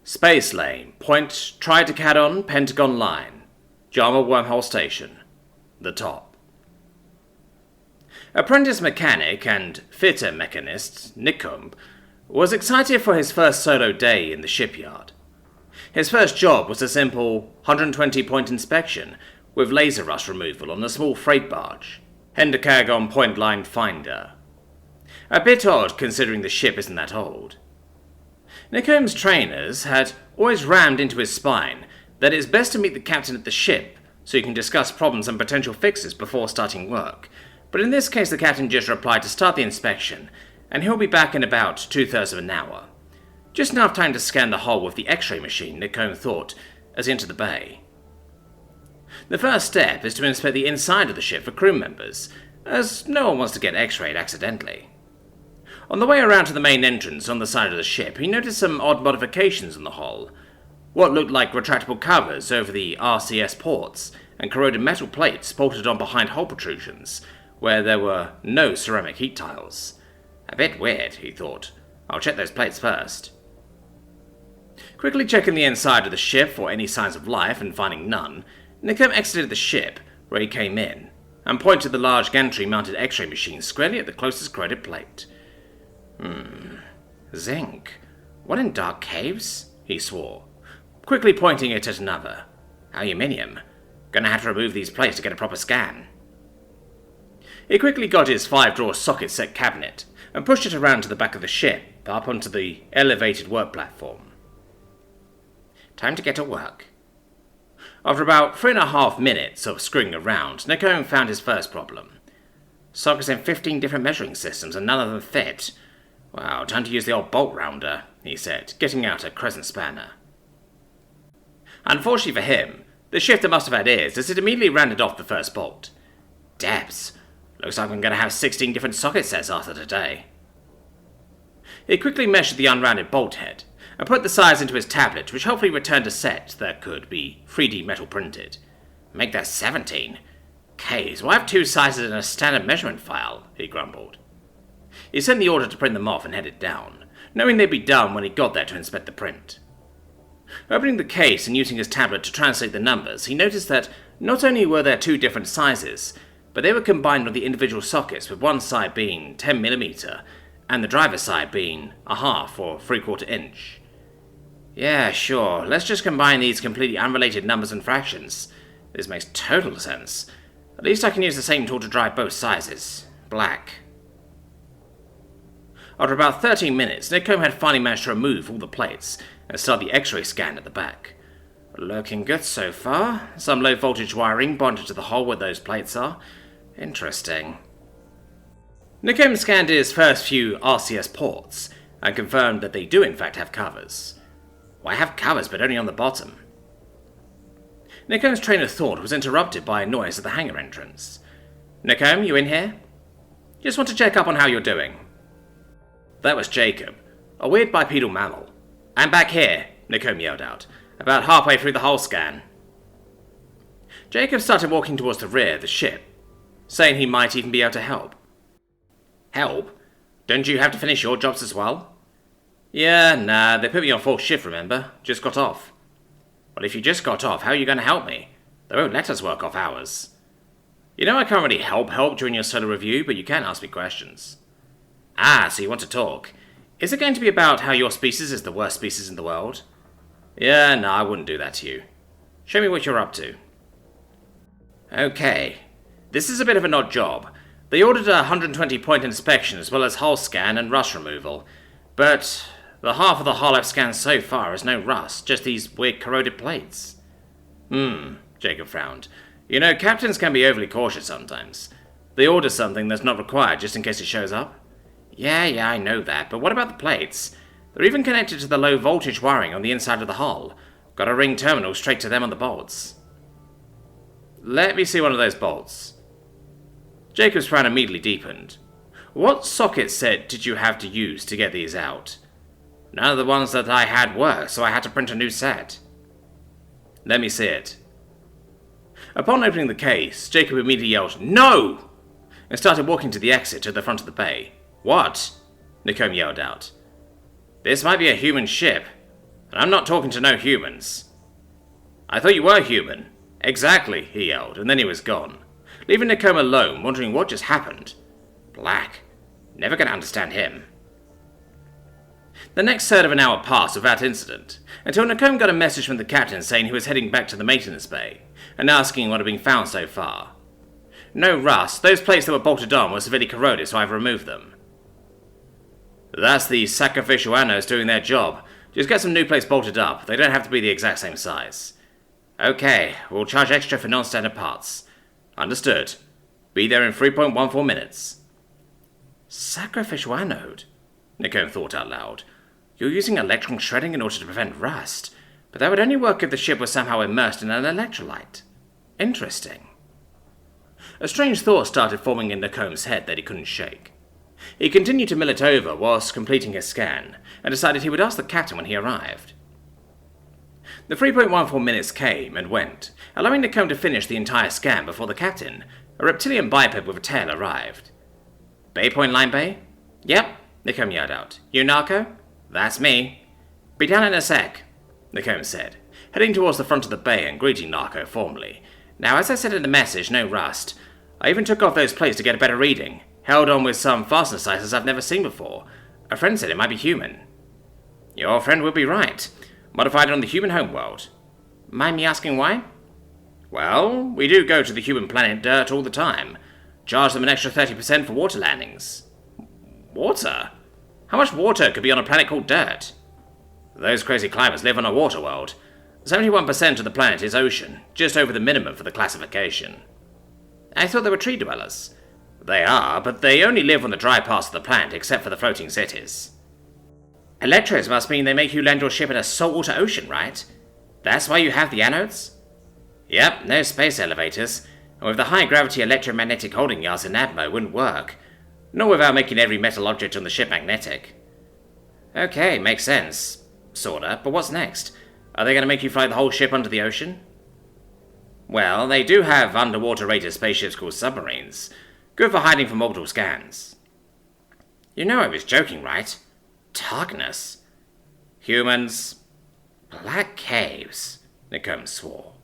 Space lane, point Tridecadon Pentagon line, Jama Wormhole Station, the top. Apprentice mechanic and fitter mechanist Nicombe was excited for his first solo day in the shipyard. His first job was a simple 120-point inspection with laser rust removal on a small freight barge, Hendercagon Point Line Finder. A bit odd considering the ship isn't that old. Nicombe's trainers had always rammed into his spine that it's best to meet the captain at the ship so you can discuss problems and potential fixes before starting work, but in this case the captain just replied to start the inspection, and he'll be back in about 2/3 of an hour. Just enough time to scan the hull with the X-ray machine, Nicombe thought, as he entered the bay. The first step is to inspect the inside of the ship for crew members, as no one wants to get X-rayed accidentally. On the way around to the main entrance on the side of the ship, he noticed some odd modifications on the hull. What looked like retractable covers over the RCS ports, and corroded metal plates bolted on behind hull protrusions, where there were no ceramic heat tiles. A bit weird, he thought. I'll check those plates first. Quickly checking the inside of the ship for any signs of life and finding none, Nicombe exited the ship, where he came in, and pointed to the large gantry-mounted X-ray machine squarely at the closest corroded plate. Zinc. What in dark caves? He swore, quickly pointing it at another. Aluminium. Gonna have to remove these plates to get a proper scan. He quickly got his 5-drawer socket set cabinet and pushed it around to the back of the ship, up onto the elevated work platform. Time to get to work. After about 3.5 minutes of screwing around, Nicombe found his first problem. Sockets in 15 different measuring systems and none of them fit. Wow, time to use the old bolt rounder, he said, getting out a crescent spanner. Unfortunately for him, the shifter must have had ears, as it immediately rounded off the first bolt. Debs. Looks like I'm going to have 16 different socket sets after today. He quickly measured the unrounded bolt head, and put the size into his tablet, which hopefully returned a set that could be 3D metal printed. Make that 17. K's, why have 2 sizes in a standard measurement file? He grumbled. He sent the order to print them off and headed down, knowing they'd be done when he got there to inspect the print. Opening the case and using his tablet to translate the numbers, he noticed that not only were there 2 different sizes, but they were combined with the individual sockets, with one side being 10mm and the driver's side being 1/2 or 3/4 inch. Yeah, sure, let's just combine these completely unrelated numbers and fractions. This makes total sense. At least I can use the same tool to drive both sizes. Black. After about 13 minutes, Nicombe had finally managed to remove all the plates and start the X-ray scan at the back. Looking good so far. Some low-voltage wiring bonded to the hole where those plates are. Interesting. Nicombe scanned his first few RCS ports and confirmed that they do in fact have covers. Why have covers but only on the bottom? Nicombe's train of thought was interrupted by a noise at the hangar entrance. Nicombe, you in here? Just want to check up on how you're doing. That was Jacob, a weird bipedal mammal. I'm back here, Nicombe yelled out, about halfway through the hull scan. Jacob started walking towards the rear of the ship, saying he might even be able to help. Help? Don't you have to finish your jobs as well? Yeah, nah, they put me on 4th shift, remember? Just got off. Well, if you just got off, how are you going to help me? They won't let us work off hours. You know I can't really help during your solo review, but you can ask me questions. Ah, so you want to talk. Is it going to be about how your species is the worst species in the world? Yeah, no, I wouldn't do that to you. Show me what you're up to. Okay. This is a bit of an odd job. They ordered a 120-point inspection as well as hull scan and rust removal. But the half of the hull I've scanned so far is no rust, just these weird corroded plates. Jacob frowned. You know, captains can be overly cautious sometimes. They order something that's not required just in case it shows up. Yeah, I know that, but what about the plates? They're even connected to the low-voltage wiring on the inside of the hull. Got a ring terminal straight to them on the bolts. Let me see one of those bolts. Jacob's frown immediately deepened. What socket set did you have to use to get these out? None of the ones that I had worked, so I had to print a new set. Let me see it. Upon opening the case, Jacob immediately yelled, "No!" and started walking to the exit to the front of the bay. What? Nicombe yelled out. This might be a human ship. And I'm not talking to no humans. I thought you were human. Exactly, he yelled, and then he was gone, leaving Nicome alone, wondering what just happened. Black. Never gonna understand him. The next third of an hour passed without incident, until Nicome got a message from the captain saying he was heading back to the maintenance bay, and asking what had been found so far. No rust, those plates that were bolted on were severely corroded, so I've removed them. That's the sacrificial anodes doing their job. Just get some new plates bolted up, they don't have to be the exact same size. Okay, we'll charge extra for non-standard parts. Understood. Be there in 3.14 minutes. Sacrificial anode? Nicome thought out loud. You're using electron shredding in order to prevent rust, but that would only work if the ship was somehow immersed in an electrolyte. Interesting. A strange thought started forming in Nicome's head that he couldn't shake. He continued to mull it over whilst completing his scan, and decided he would ask the captain when he arrived. The 3.14 minutes came and went, allowing Nicome to finish the entire scan before the captain, a reptilian biped with a tail, arrived. Bay Point Line Bay? Yep, Nicome yelled out. You narco? That's me. Be down in a sec, Nicome said, heading towards the front of the bay and greeting Narco formally. Now, as I said in the message, no rust. I even took off those plates to get a better reading, held on with some fastener sizes I've never seen before. A friend said it might be human. Your friend would be right. Modified on the human homeworld. Mind me asking why? Well, we do go to the human planet Dirt all the time. Charge them an extra 30% for water landings. Water? How much water could be on a planet called Dirt? Those crazy climbers live on a water world. 71% of the planet is ocean, just over the minimum for the classification. I thought they were tree dwellers. They are, but they only live on the dry parts of the planet except for the floating cities. Electros must mean they make you land your ship in a saltwater ocean, right? That's why you have the anodes? Yep, no space elevators, and with the high-gravity electromagnetic holding yards in Admo wouldn't work. Not without making every metal object on the ship magnetic. Okay, makes sense. Sorta, but what's next? Are they going to make you fly the whole ship under the ocean? Well, they do have underwater-rated spaceships called submarines. Good for hiding from orbital scans. You know I was joking, right? Darkness. Humans. Black caves, Nicome swore.